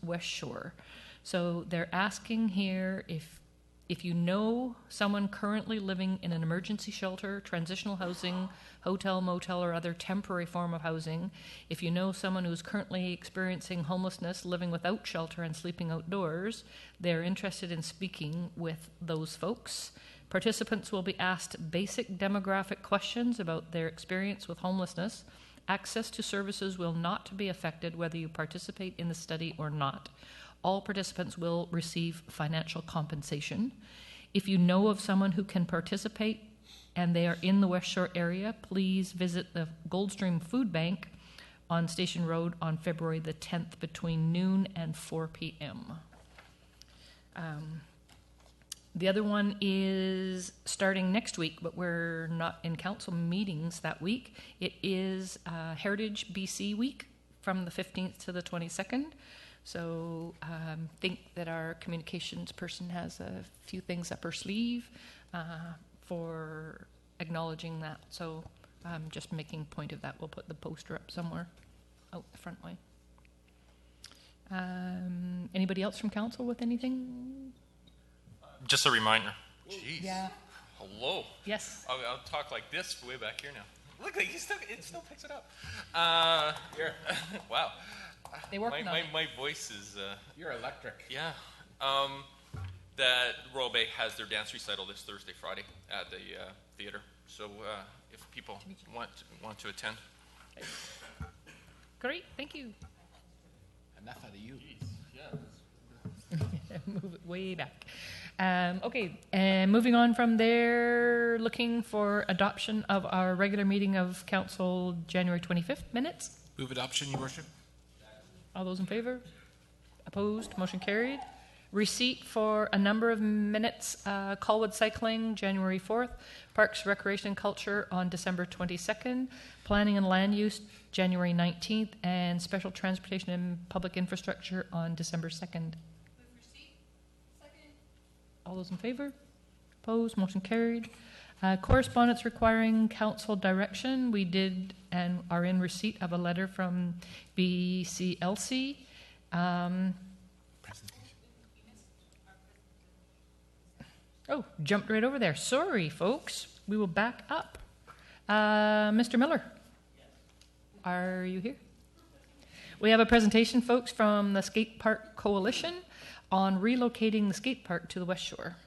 West Shore. So they're asking here if you know someone currently living in an emergency shelter, transitional housing, hotel, motel, or other temporary form of housing, if you know someone who's currently experiencing homelessness, living without shelter and sleeping outdoors, they're interested in speaking with those folks. Participants will be asked basic demographic questions about their experience with homelessness. Access to services will not be affected whether you participate in the study or not. All participants will receive financial compensation. If you know of someone who can participate and they are in the West Shore area, please visit the Goldstream Food Bank on Station Road on February the 10th between noon and 4 p.m. The other one is starting next week, but we're not in council meetings that week. It is Heritage BC Week from the 15th to the 22nd. So think that our communications person has a few things up her sleeve for acknowledging that. So just making point of that. We'll put the poster up somewhere out the front way. Anybody else from council with anything? Just a reminder. Jeez. Yeah. Hello. Yes. I'll talk like this way back here now. Look, it still picks it up. Wow. They work my voice is... You're electric. Yeah. That Royal Bay has their dance recital this Thursday, Friday at the theater. So if people want to attend. Great, thank you. Enough out of you. Yeah. Move it way back. Okay, and moving on from there, looking for adoption of our regular meeting of council January 25th minutes. Move adoption, Your Worship. All those in favor? Opposed? Motion carried. Receipt for a number of minutes. Colwood Cycling, January 4th. Parks, Recreation and Culture on December 22nd. Planning and Land Use, January 19th. And Special Transportation and Public Infrastructure on December 2nd. Move receipt. Second. All those in favor? Opposed? Motion carried. Correspondence requiring council direction. We did and are in receipt of a letter from BCLC. Oh, jumped right over there. Sorry, folks. We will back up. Mr. Miller, are you here? We have a presentation, folks, from the Skate Park Coalition on relocating the skate park to the West Shore.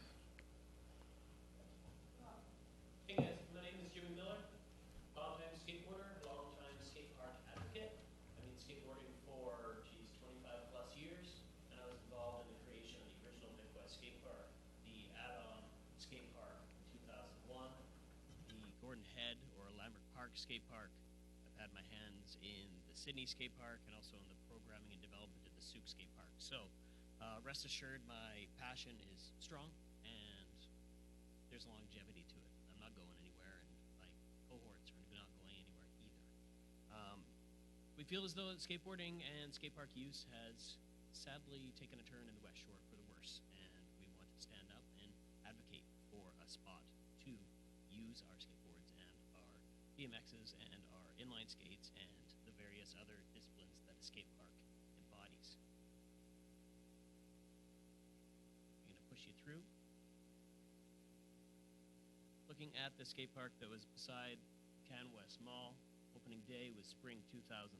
Skate park. I've had my hands in the Sydney skate park and also in the programming and development of the Souk skate park. So rest assured my passion is strong and there's longevity to it. I'm not going anywhere and my cohorts are not going anywhere either. We feel as though skateboarding and skate park use has sadly taken a turn in the West Shore for the worse, and we want to stand up and advocate for a spot to use our skateboards and our BMXs and our inline skates and the various other disciplines that a skate park embodies. I'm going to push you through. Looking at the skate park that was beside Canwest Mall, opening day was spring 2003.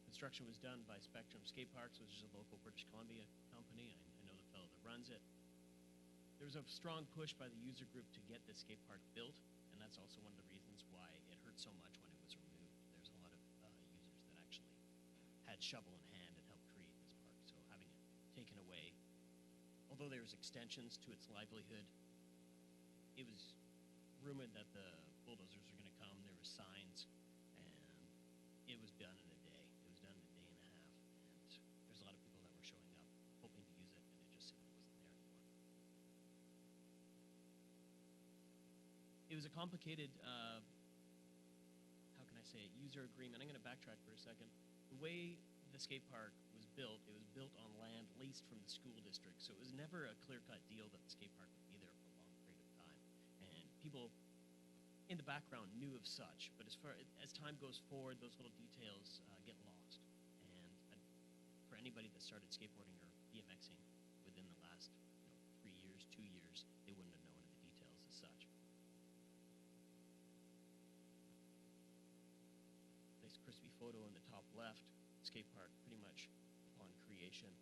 Construction was done by Spectrum Skate Parks, which is a local British Columbia company. I know the fellow that runs it. There was a strong push by the user group to get this skate park built. And that's also one of the reasons why it hurt so much when it was removed. There's a lot of users that actually had shovel in hand and helped create this park. So having it taken away, although there was extensions to its livelihood, it was rumored that the bulldozers were going to come. There were signs, and it was done in a day. It was done in a day and a half, and there's a lot of people that were showing up hoping to use it, and it just simply wasn't there anymore. It was a complicated, how can I say it, user agreement. I'm going to backtrack for a second. The way the skate park was built, it was built on land leased from the school district, so it was never a clear-cut deal that the skate park would be there for a long period of time. And people in the background knew of such, but as time goes forward, those little details get lost. And for anybody that started skateboarding or BMXing within the last 3 years, 2 years, they wouldn't have known the details as such. Nice crispy photo in the top left, skate park pretty much upon creation,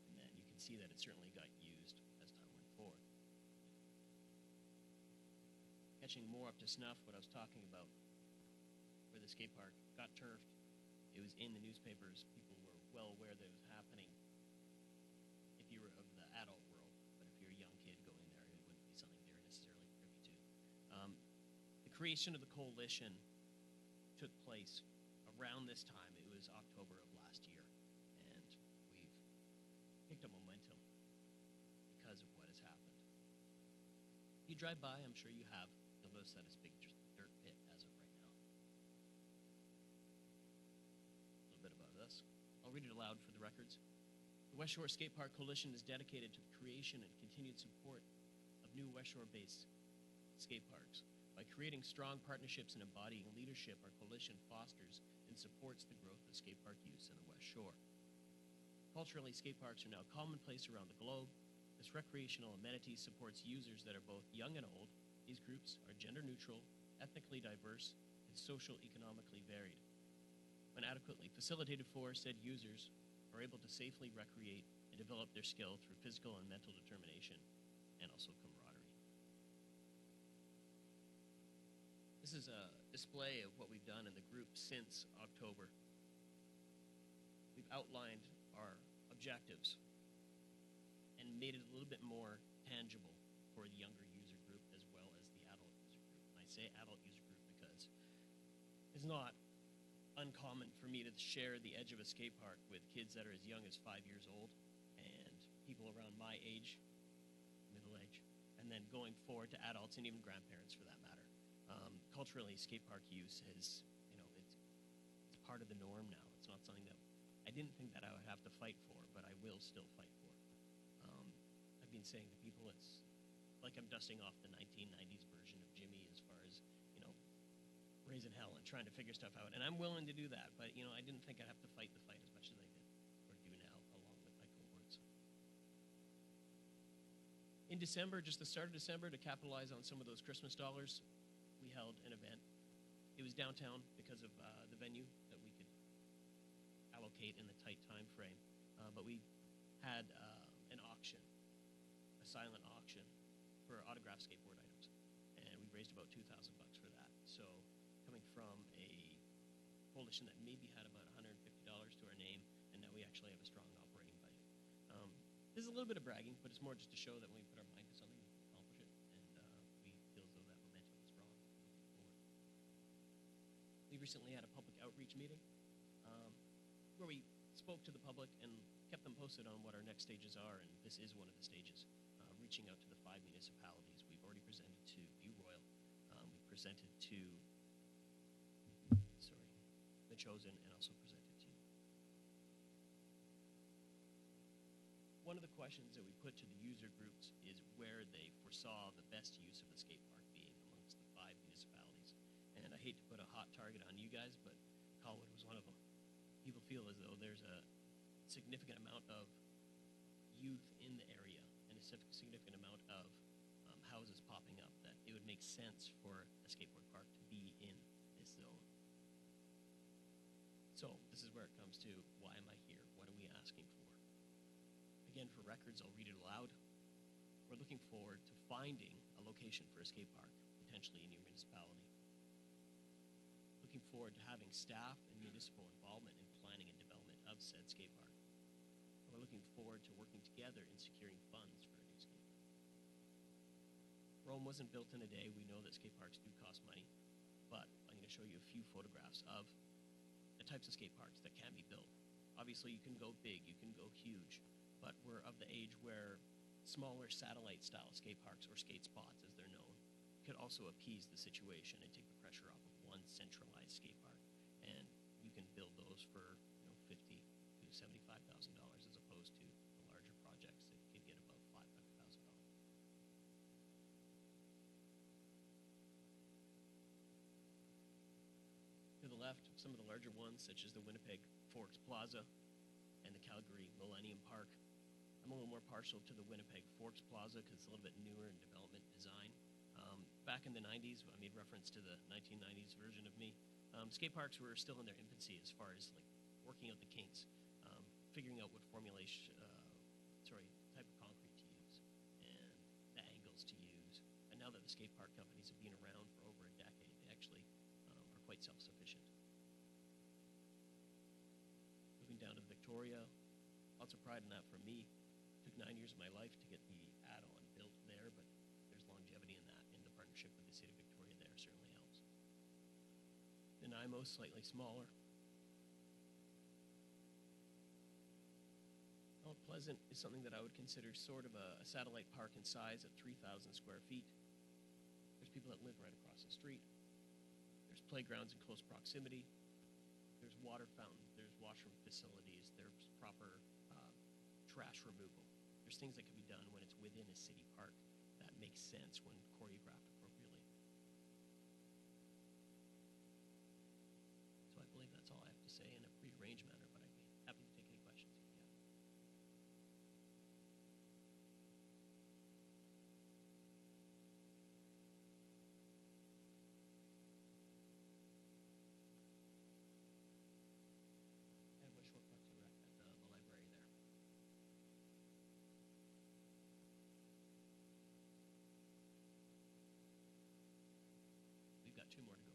and then you can see that it certainly got used as time went forward. Catching more up to snuff, what I was talking about, where the skate park got turfed, it was in the newspapers. People were well aware that it was happening if you were of the adult world, but if you're a young kid going there, it wouldn't be something they were necessarily privy to. The creation of the coalition took place around this time. It was October of last year, and we've picked up momentum because of what has happened. If you drive by, I'm sure you have, you'll notice that it's a big dirt pit as of right now. A little bit about this. I'll read it aloud for the records. The West Shore Skate Park Coalition is dedicated to the creation and continued support of new West Shore-based skate parks. By creating strong partnerships and embodying leadership, our coalition fosters and supports the growth of skate park use in the West Shore. Culturally, skate parks are now commonplace around the globe. This recreational amenity supports users that are both young and old. These groups are gender neutral, ethnically diverse, and socio-economically varied. When adequately facilitated for, said users are able to safely recreate and develop their skill through physical and mental determination and also camaraderie. This is a display of what we've done in the group since October. We've outlined our objectives and made it a little bit more tangible for the younger user group as well as the adult user group. And I say adult user group because it's not uncommon for me to share the edge of a skate park with kids that are as young as 5 years old and people around my age, middle age, and then going forward to adults and even grandparents for that matter. Culturally, skate park use is, it's part of the norm now. It's not something that I didn't think that I would have to fight for, but I will still fight for. I've been saying to people, it's like I'm dusting off the 1990s version of Jimmy as far as, raising hell and trying to figure stuff out. And I'm willing to do that, but, I didn't think I'd have to fight the fight as much as I did, or do now, along with my cohorts. In December, just the start of December, to capitalize on some of those Christmas dollars, we held an event. It was downtown because of the venue that we could allocate in the tight time frame. But we had an auction, a silent auction for autographed skateboard items. And we raised about $2,000 for that. So coming from a coalition that maybe had about $150 to our name, and now we actually have a strong operating budget. This is a little bit of bragging, but it's more just to show that when we put our mind to something, we can accomplish it. And we feel as though that momentum is strong moving forward. We recently had a public outreach meeting where we spoke to the public and kept them posted on what our next stages are, and this is one of the stages, reaching out to the 5 municipalities. We've already presented to View Royal. We presented to, The Chosen, and also presented to. One of the questions that we put to the user groups is where they foresaw the best use of the skate park being amongst the 5 municipalities. And I hate to put a hot target on you guys, but Colwood was one of them. People feel as though there's a significant amount of youth in the area and a significant amount of houses popping up that it would make sense for a skateboard park to be in this zone. So this is where it comes to, why am I here? What are we asking for? Again, for records, I'll read it aloud. We're looking forward to finding a location for a skate park, potentially in your municipality. Looking forward to having staff and municipal involvement in planning and development of said skate park. And we're looking forward to working together in securing funds for a new skate park. Rome wasn't built in a day. We know that skate parks do cost money, but I'm going to show you a few photographs of the types of skate parks that can be built. Obviously, you can go big, you can go huge, but we're of the age where smaller satellite-style skate parks, or skate spots as they're known, could also appease the situation and take the pressure off of one centralized skate park. And you can build those for $50,000 to $75,000 as opposed to the larger projects that can get above $500,000. To the left, some of the larger ones, such as the Winnipeg Forks Plaza and the Calgary Millennium I'm a little more partial to the Winnipeg Forks Plaza because it's a little bit newer in development design. Back in the 90s, I made reference to the 1990s version of me. Skate parks were still in their infancy as far as like working out the kinks, figuring out what formulation, type of concrete to use, and the angles to use. And now that the skate park companies have been around for over a decade, they actually are quite self-sufficient. Moving down to Victoria, lots of pride in that for me. Took 9 years of my life to get the add-on built there, but there's longevity in that, and the partnership with the city of Victoria there certainly helps. Nanaimo, slightly smaller. Mount Pleasant is something that I would consider sort of a satellite park in size at 3,000 square feet. There's people that live right across the street. There's playgrounds in close proximity. There's water fountains. There's washroom facilities. There's proper trash removal. There's things that can be done when it's within a city park that makes sense when choreographed appropriately. So I believe that's all I have to say in a prearranged manner, but I'd be happy to take any questions if you have. I have a short proxy rack at the library there. We've got 2 more to go.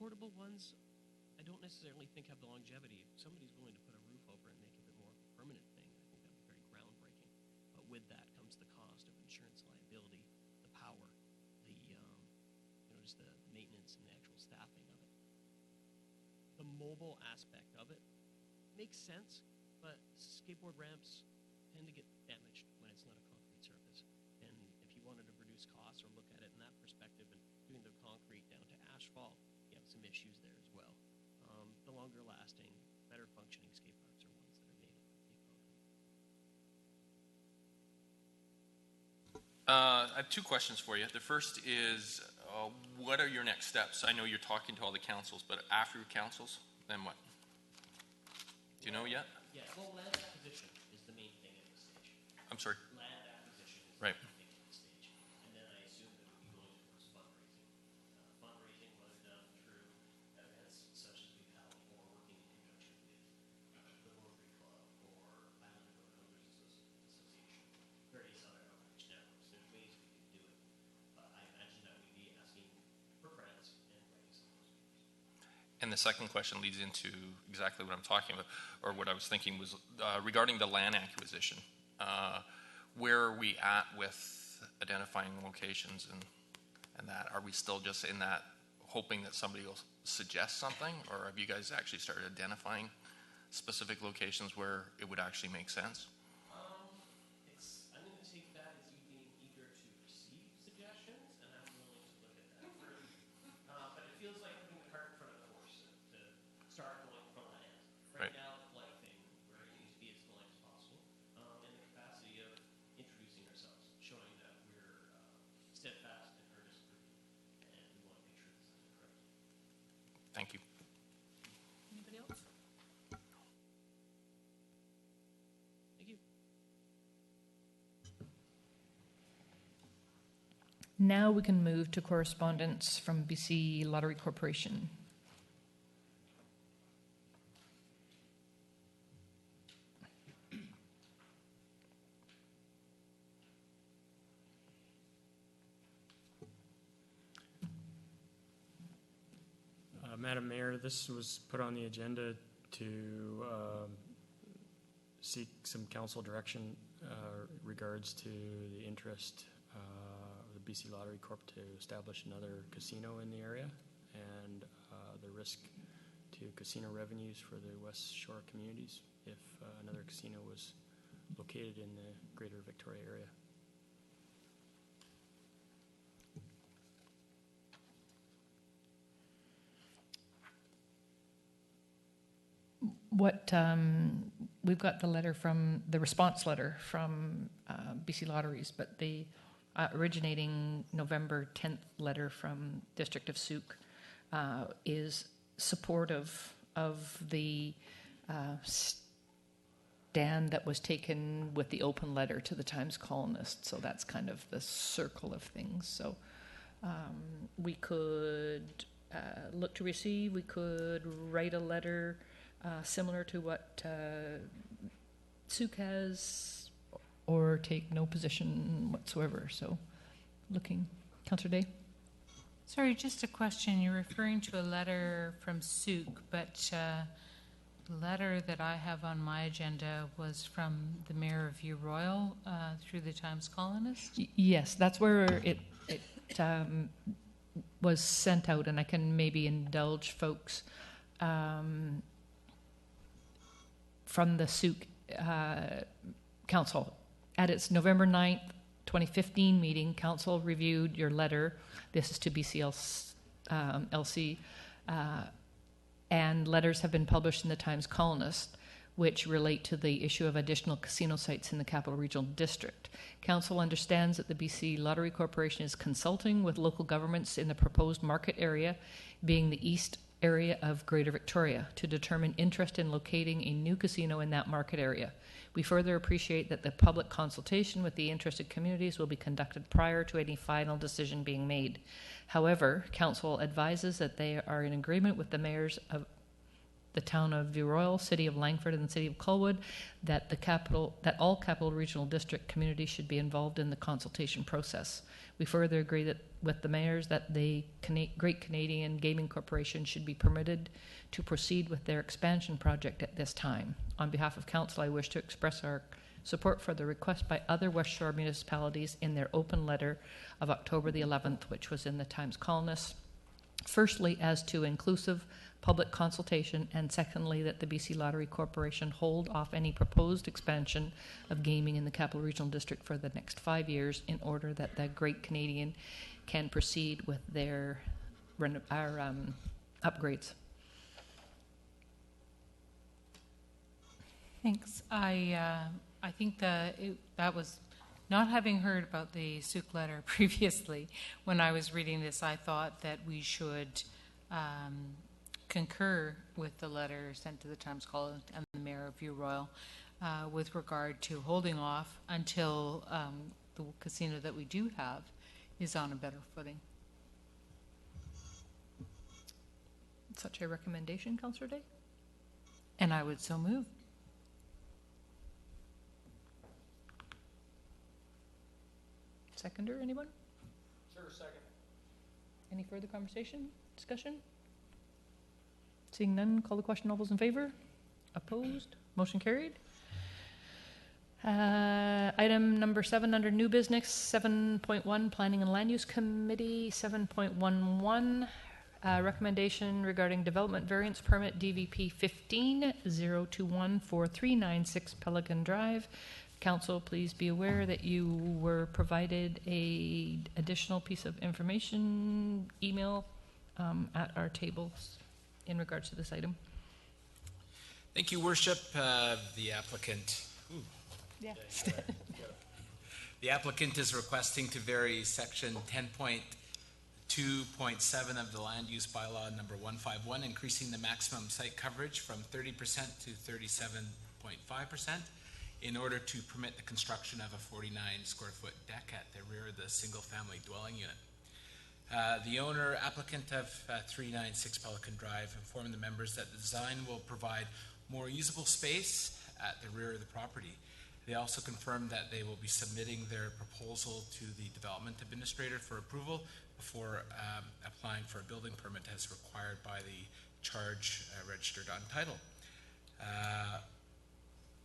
Portable ones, I don't necessarily think have the longevity. If somebody's willing to put a roof over it and make it a bit more of a permanent thing, I think that'd be very groundbreaking. But with that comes the cost of insurance liability, the power, the just the maintenance and the actual staffing of it. The mobile aspect of it makes sense, but skateboard ramps tend to get damaged when it's not a concrete surface. And if you wanted to reduce costs or look at it in that perspective and doing the concrete down to asphalt, you have some issues there as well. The longer lasting, better functioning skate parks are ones that are made of concrete. I have 2 questions for you. The first is, what are your next steps? I know you're talking to all the councils, but after your councils, then what? Do you know yet? Yeah, well, land acquisition is the main thing at this stage. I'm sorry. Land acquisition is Right. the main thing at this stage. And then I assume that we'd be going towards fundraising. Fundraising, whether done through events such as we've held or working in conjunction with the Rotary Club or Island Road Owners Association, various other outreach networks. There's ways we can do it. But I imagine that we'd be asking for grants and writing some of those papers. And the second question leads into exactly what I'm talking about, or what I was thinking was regarding the land acquisition. Where are we at with identifying locations and that? Are we still just in that hoping that somebody will suggest something, or have you guys actually started identifying specific locations where it would actually make sense? I'm going to take that as you being eager to receive suggestions, and I'm willing to look at that further. But it feels like putting the cart in front of the horse to start going for land. Right Right. now, the flight thing, we're aiming to be as polite as possible, in the capacity of introducing ourselves, showing that we're steadfast and earnest group, and we want to make sure this is correct. Thank you. Anybody else? Thank you. Now we can move to correspondence from BC Lottery Corporation. Madam Mayor, this was put on the agenda to seek some council direction regards to the interest of the BC Lottery Corp to establish another casino in the area and the risk to casino revenues for the West Shore communities if another casino was located in the greater Victoria area. what we've got the letter from the response letter from BC Lotteries, but the originating November 10th letter from District of Souk is supportive of the stand that was taken with the open letter to the Times Colonist. So that's kind of the circle of things. So we could look to receive, we could write a letter similar to what Souk has, or take no position whatsoever. So looking. Councillor Day? Sorry, just a question. You're referring to a letter from Souk, but the letter that I have on my agenda was from the Mayor of View Royal through the Times Colonist. Yes, that's where it was sent out, and I can maybe indulge folks from the Souk Council. At its November 9th, 2015 meeting, Council reviewed your letter. This is to BCLC, and letters have been published in the Times Colonist, which relate to the issue of additional casino sites in the Capital Regional District. Council understands that the BC Lottery Corporation is consulting with local governments in the proposed market area, being the east area of Greater Victoria, to determine interest in locating a new casino in that market area. We further appreciate that the public consultation with the interested communities will be conducted prior to any final decision being made. However, Council advises that they are in agreement with the mayors of the town of View Royal, City of Langford, and the City of Colwood that all Capital Regional District communities should be involved in the consultation process. We further agree that with the mayors that the Great Canadian Gaming Corporation should be permitted to proceed with their expansion project at this time. On behalf of Council, I wish to express our support for the request by other West Shore municipalities in their open letter of October the 11th, which was in the Times Colonist. Firstly, as to inclusive public consultation, and secondly, that the BC Lottery Corporation hold off any proposed expansion of gaming in the Capital Regional District for the next 5 years in order that the Great Canadian can proceed with their upgrades. Thanks. I think that was, not having heard about the Souk letter previously, when I was reading this, I thought that we should concur with the letter sent to the Times Colonist and the Mayor of View Royal with regard to holding off until the casino that we do have is on a better footing. Such a recommendation, Councillor Day? And I would so move. Seconder, anyone? Sure, second. Any further conversation, discussion? Seeing none, call the question. All those in favor? Opposed? Motion carried. Item number 7 under new business, 7.1, Planning and Land Use Committee, 7.11, recommendation regarding development variance permit DVP 15-0214396 Pelican Drive. Council, please be aware that you were provided a additional piece of information email at our tables in regards to this item. Thank you, Worship. The applicant. Yeah. The applicant is requesting to vary section 10.2.7 of the land use bylaw number 151, increasing the maximum site coverage from 30% to 37.5% in order to permit the construction of a 49 square foot deck at the rear of the single family dwelling unit. The owner applicant of 396 Pelican Drive informed the members that the design will provide more usable space at the rear of the property. They also confirmed that they will be submitting their proposal to the development administrator for approval before applying for a building permit as required by the charge registered on title.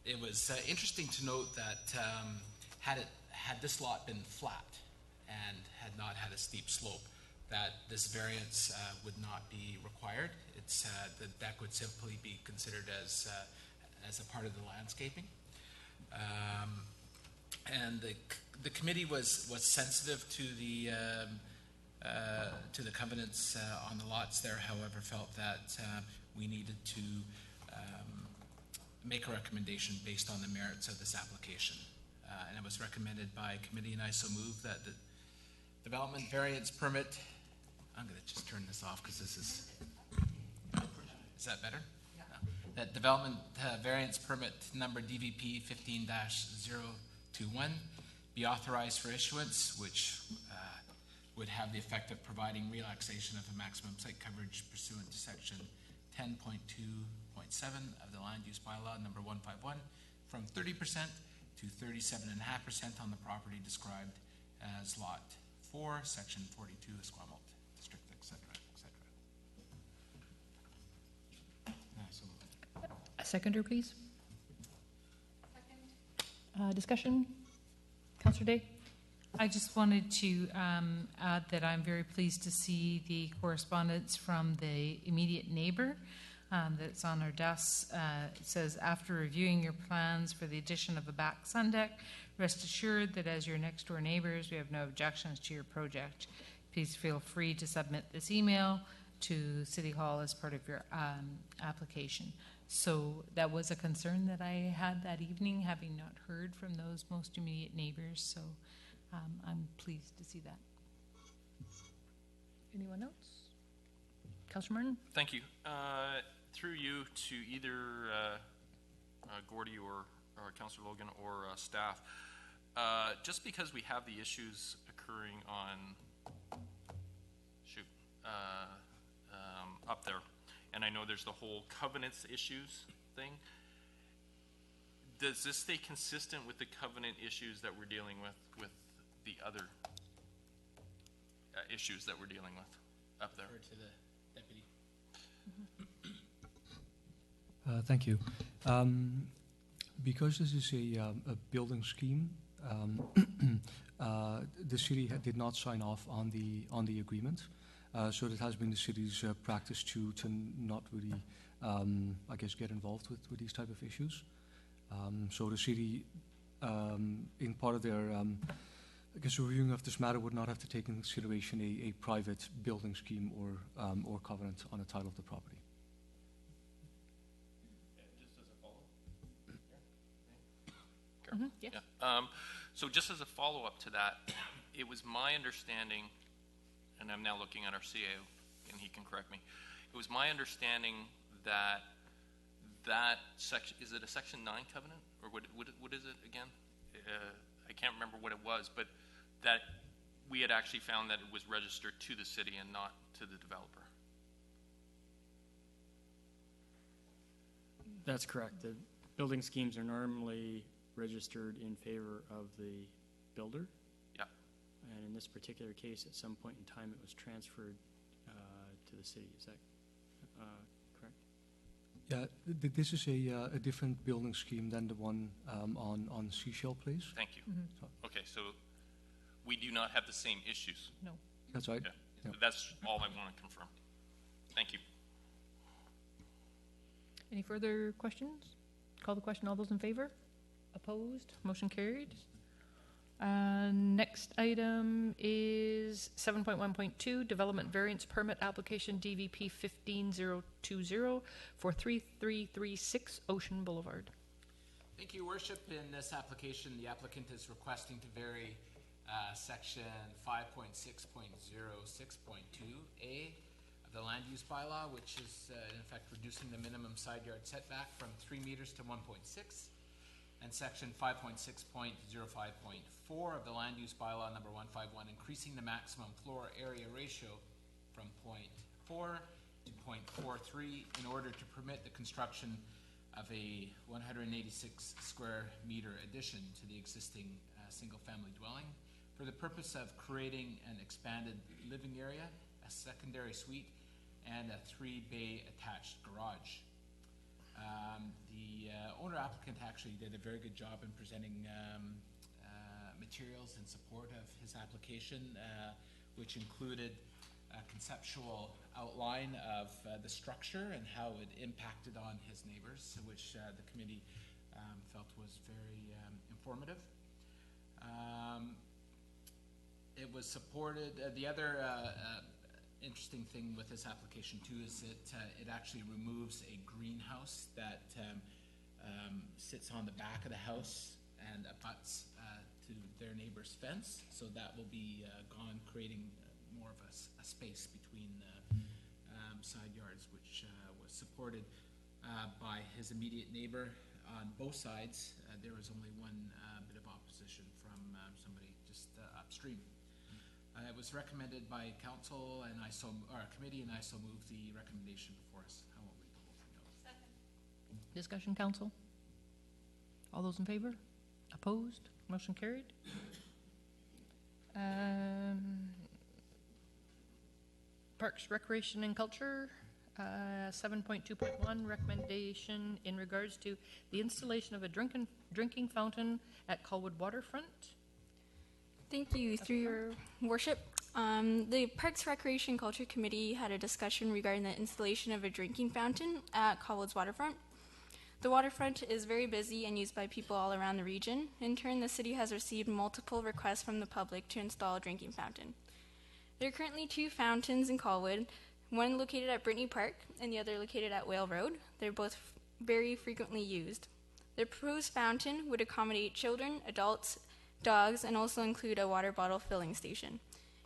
It was interesting to note that had this lot been flat and had not had a steep slope, that this variance would not be required. It's the deck would simply be considered as a part of the landscaping. And the committee was sensitive to the covenants on the lots there. However, felt that we needed to make a recommendation based on the merits of this application. And it was recommended by committee, and I so move that the development variance permit, I'm going to just turn this off because this is that better? Yeah. No. That development variance permit number DVP 15-021 be authorized for issuance, which would have the effect of providing relaxation of the maximum site coverage pursuant to section 10.2.7 of the land use bylaw number 151 from 30% to 37.5% on the property described as lot 4, section 42, Esquimalt district, etc., etc. A seconder, please. Second. Discussion? Councillor Day? I just wanted to add that I'm very pleased to see the correspondence from the immediate neighbor that's on our desks. It says, after reviewing your plans for the addition of a back sun deck, rest assured that as your next door neighbors, we have no objections to your project. Please feel free to submit this email to City Hall as part of your application. So that was a concern that I had that evening, having not heard from those most immediate neighbors. So I'm pleased to see that. Anyone else? Councillor Martin? Thank you. Through you to either Gordy or Councillor Logan or staff, just because we have the issues occurring on up there, and I know there's the whole covenants issues thing, does this stay consistent with the covenant issues that we're dealing with the other issues that we're dealing with up there? To the deputy. Thank you. Because this is a building scheme, the city did not sign off on the agreement, so it has been the city's practice to not really, I guess, get involved with these type of issues. So the city, in part of their, I guess, reviewing of this matter, would not have to take into consideration a private building scheme or covenant on the title of the property. Yes. Yeah. So just as a follow-up to that, it was my understanding, and I'm now looking at our CAO, and he can correct me. It was my understanding that section, is it a Section 9 covenant, or what is it again? I can't remember what it was, but that we had actually found that it was registered to the city and not to the developer. That's correct. The building schemes are normally registered in favor of the builder. Yeah. And in this particular case, at some point in time, it was transferred to the city. Is that correct? Yeah, this is a different building scheme than the one on Seashell Place. Thank you. Mm-hmm. Okay, so we do not have the same issues. No. That's right. Okay. Yeah. That's all I want to confirm. Thank you. Any further questions? Call the question. All those in favor? Opposed? Motion carried. Next item is 7.1.2, Development Variance Permit Application DVP 15020 for 3336 Ocean Boulevard. Thank you, Worship. In this application, the applicant is requesting to vary section 5.6.06.2A of the land use bylaw, which is in effect reducing the minimum side yard setback from 3 meters to 1.6. And section 5.6.05.4 of the land use bylaw number 151, increasing the maximum floor area ratio from 0.4 to 0.43 in order to permit the construction of a 186 square meter addition to the existing single-family dwelling for the purpose of creating an expanded living area, a secondary suite, and a 3-bay attached garage. The owner applicant actually did a very good job in presenting materials in support of his application, which included a conceptual outline of the structure and how it impacted on his neighbors, which the committee felt was very informative. It was supported. The other interesting thing with this application too is that it actually removes a greenhouse that sits on the back of the house and abuts to their neighbor's fence. So that will be gone, creating more of a space between side yards, which was supported by his immediate neighbor. On both sides, there was only one bit of opposition from somebody just upstream. It was recommended by council, and our committee, and I so move the recommendation before us. I won't read the whole thing out. Second. Discussion, council? All those in favor? Opposed? Motion carried. Parks, Recreation and Culture, 7.2.1, recommendation in regards to the installation of a drinking fountain at Colwood Waterfront. Thank you. Through your worship, the Parks, Recreation, Culture Committee had a discussion regarding the installation of a drinking fountain at Colwood's Waterfront. The waterfront is very busy and used by people all around the region. In turn, the city has received multiple requests from the public to install a drinking fountain. There are currently 2 fountains in Colwood, one located at Brittany Park and the other located at Whale Road. They're both very frequently used. The proposed fountain would accommodate children, adults, dogs, and also include a water bottle filling station.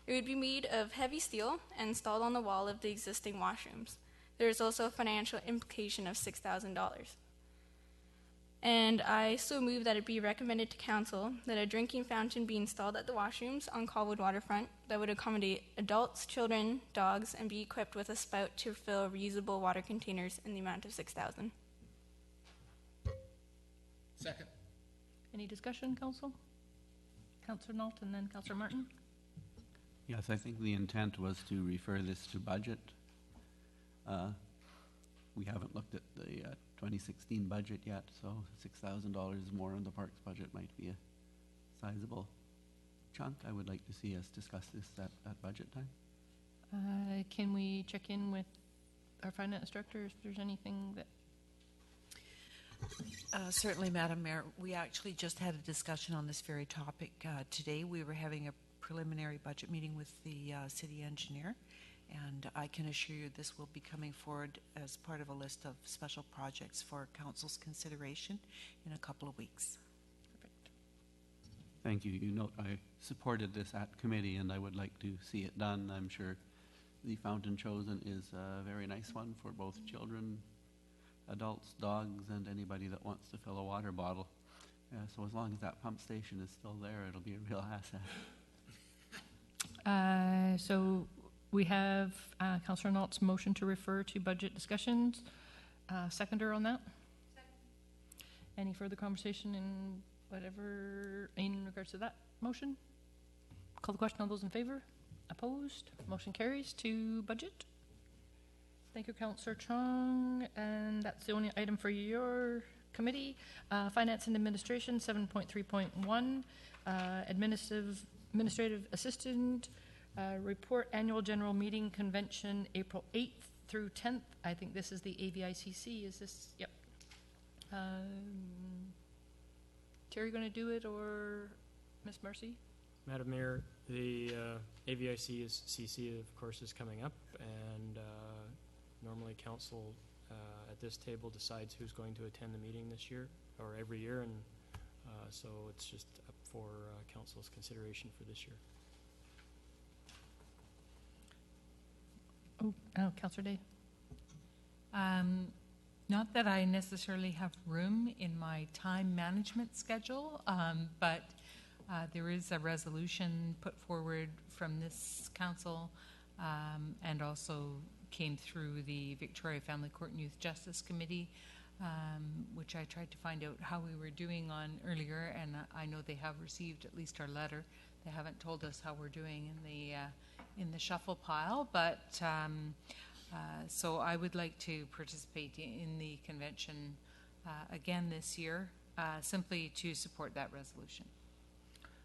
It would be made of heavy steel and installed on the wall of the existing washrooms. There is also a financial implication of $6,000. And I so move that it be recommended to council that a drinking fountain be installed at the washrooms on Colwood Waterfront that would accommodate adults, children, dogs, and be equipped with a spout to fill reusable water containers in the amount of $6,000. Second. Any discussion, council? Councillor Nault and then Councillor Martin. Yes, I think the intent was to refer this to budget. We haven't looked at the 2016 budget yet, so $6,000 more on the parks budget might be a sizable chunk. I would like to see us discuss this at budget time. Can we check in with our finance director if there's anything that... Certainly, Madam Mayor. We actually just had a discussion on this very topic today. We were having a preliminary budget meeting with the city engineer, and I can assure you this will be coming forward as part of a list of special projects for council's consideration in a couple of weeks. Perfect. Thank you. You note I supported this at committee, and I would like to see it done. I'm sure the fountain chosen is a very nice one for both children, adults, dogs, and anybody that wants to fill a water bottle. So as long as that pump station is still there, it'll be a real asset. So we have Councillor Nault's motion to refer to budget discussions. Seconder on that? Second. Any further conversation in whatever in regards to that motion? Call the question. All those in favor? Opposed? Motion carries to budget. Thank you, Councillor Chong. And that's the only item for your committee. Finance and Administration, 7.3.1. Administrative Assistant. Report Annual General Meeting Convention, April 8th through 10th. I think this is the AVICC. Is this? Yep. Terry going to do it or Miss Mercy? Madam Mayor, the AVICC, of course, is coming up, and normally council at this table decides who's going to attend the meeting this year, or every year, and so it's just up for council's consideration for this year. Councillor Day. Not that I necessarily have room in my time management schedule, but there is a resolution put forward from this council and also came through the Victoria Family Court and Youth Justice Committee, which I tried to find out how we were doing on earlier, and I know they have received at least our letter. They haven't told us how we're doing in the shuffle pile, but so I would like to participate in the convention again this year, simply to support that resolution.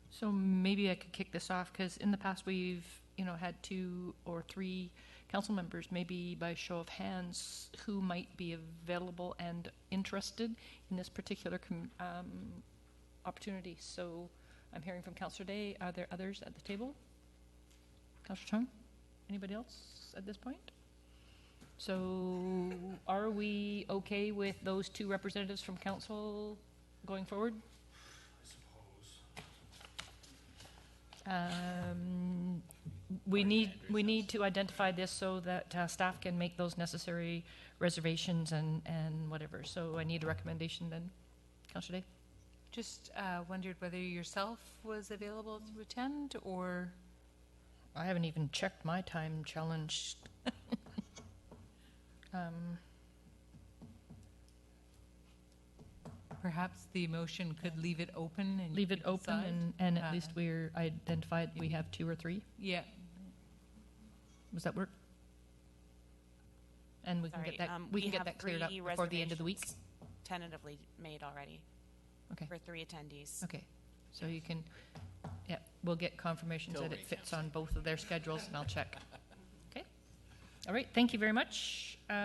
So maybe I could kick this off, because in the past we've had 2 or 3 council members, maybe by show of hands, who might be available and interested in this particular opportunity. So I'm hearing from Councillor Day. Are there others at the table? Councillor Chung? Anybody else at this point? So are we okay with those two representatives from council going forward? We need to identify this so that staff can make those necessary reservations and whatever. So I need a recommendation then, Councillor Day. Just wondered whether yourself was available to attend, or I haven't even checked my time challenge. perhaps the motion could leave it open and Leave you it could open decide? and at least we're identified, we have 2 or 3. Yeah. Does that work? And we can Sorry, get that, we can get have that cleared up 3 before the end of the week? reservations tentatively made already Okay. for 3 attendees. Okay, so you can, yeah, we'll get confirmations that it fits on both of their schedules, and I'll check. Okay, all right, thank you very much. So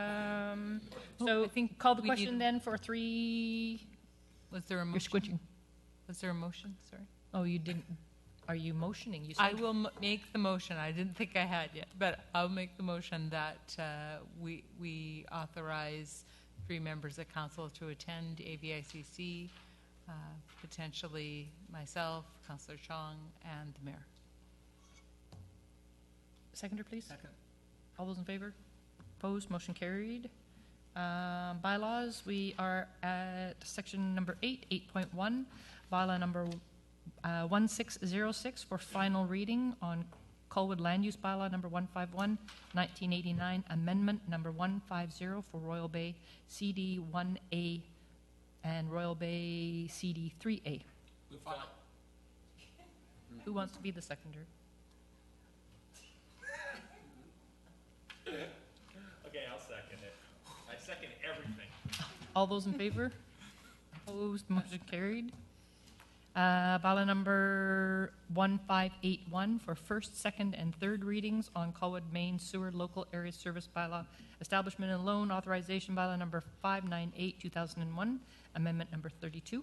I think call the we question need- then for 3, Was there a you're motion? squinching. Was there a motion? Sorry. Oh, you didn't, are you motioning? You said. I will make the motion. I didn't think I had yet, but I'll make the motion that we authorize 3 members of council to attend AVICC, potentially myself, Councillor Chong, and the mayor. Seconder, please. Second. All those in favor? Opposed? Motion carried. Bylaws, we are at section number 8, 8.1, bylaw number 1606 for final reading on Colwood Land Use Bylaw number 151, 1989, amendment number 150 for Royal Bay CD 1A and Royal Bay CD 3A. Who wants to be the seconder? Okay, I'll second it. I second everything. All those in favor? Opposed? Motion carried. Bylaw number 1581 for first, second, and third readings on Colwood Main Sewer Local Area Service Bylaw, Establishment and Loan Authorization Bylaw number 598, 2001, Amendment number 32.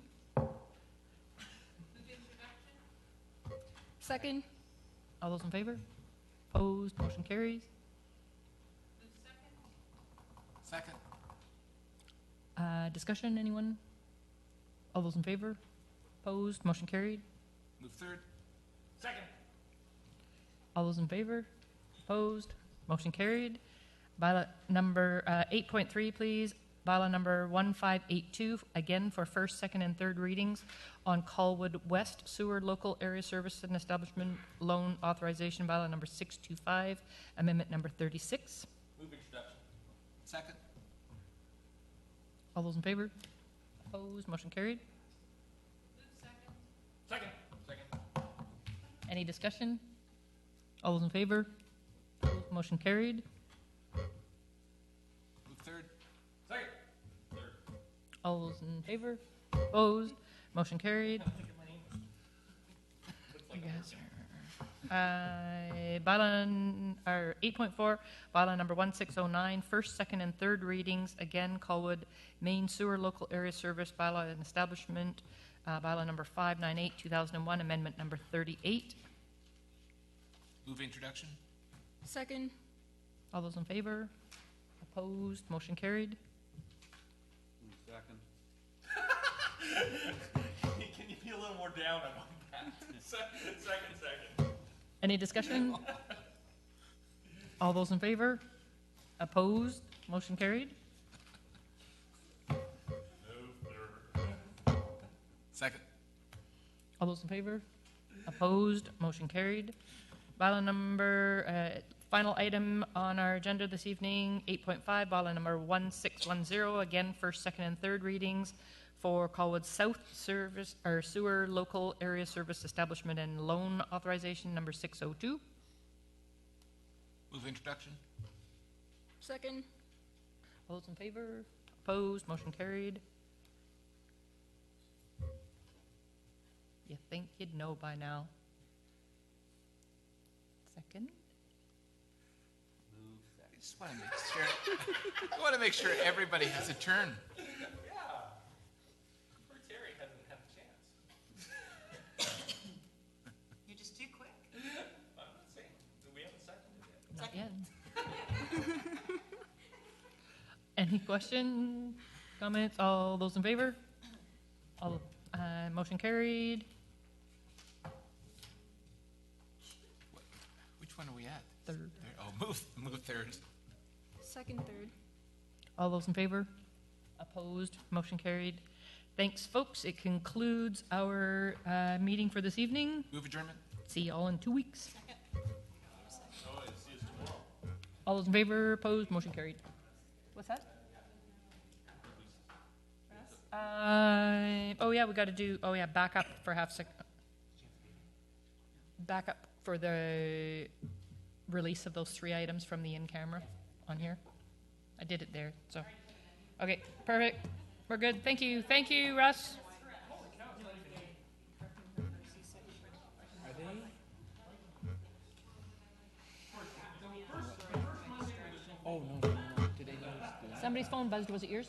Second. All those in favor? Opposed? Motion carries. Second. Discussion, anyone? All those in favor? Opposed? Motion carried. Move third. Second. All those in favor? Opposed? Motion carried. Bylaw number 8.3, please. Bylaw number 1582, again for first, second, and third readings on Colwood West Sewer Local Area Service and Establishment Loan Authorization Bylaw number 625, Amendment number 36. Move introduction. Second. All those in favor? Opposed? Motion carried. Second. Second. Any discussion? All those in favor? Opposed? Motion carried. Move third. Second. Third. All those in favor? Opposed? Motion carried. You guys are- bylaw, or 8.4, bylaw number 1609, first, second, and third readings, again, Colwood Main Sewer Local Area Service Bylaw and Establishment, bylaw number 598, 2001, amendment number 38. Move introduction. Second. All those in favor? Opposed? Motion carried. Second. Can you be a little more down on that? Second. Any discussion? All those in favor? Opposed? Motion carried. Second. All those in favor? Opposed? Motion carried. Bylaw number, final item on our agenda this evening, 8.5, bylaw number 1610, again, first, second, and third readings for Colwood South Service, or Sewer Local Area Service Establishment and Loan Authorization number 602. Move introduction. Second. All those in favor? Opposed? Motion carried. You think you'd know by now. Second. I just want to make sure. I want to make sure everybody has a turn. Yeah. Poor Terry hasn't had a chance. You're just too quick. I'm not saying. We haven't seconded it. Not yet. Question, comments, all those in favor? All, motion carried. Which one are we at? Third. Oh, move third. Second, third. All those in favor? Opposed? Motion carried. Thanks, folks. It concludes our meeting for this evening. Move adjournment. See you all in 2 weeks. All those in favor? Opposed? Motion carried. What's that? Oh yeah, we got to do. Oh yeah, back up for half sec. Back up for the release of those 3 items from the in-camera on here. I did it there. So, okay, perfect. We're good. Thank you. Thank you, Russ. Are they? Oh, no. Did they notice the... Somebody's phone buzzed. Was it yours?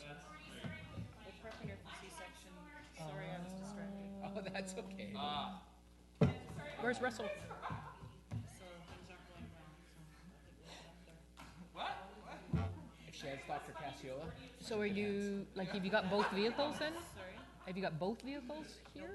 Sorry, I was distracted. Oh, that's okay. Where's Russell? If she had stopped for Cassiola. So are you, like, have you got both vehicles then? Sorry? Have you got both vehicles here?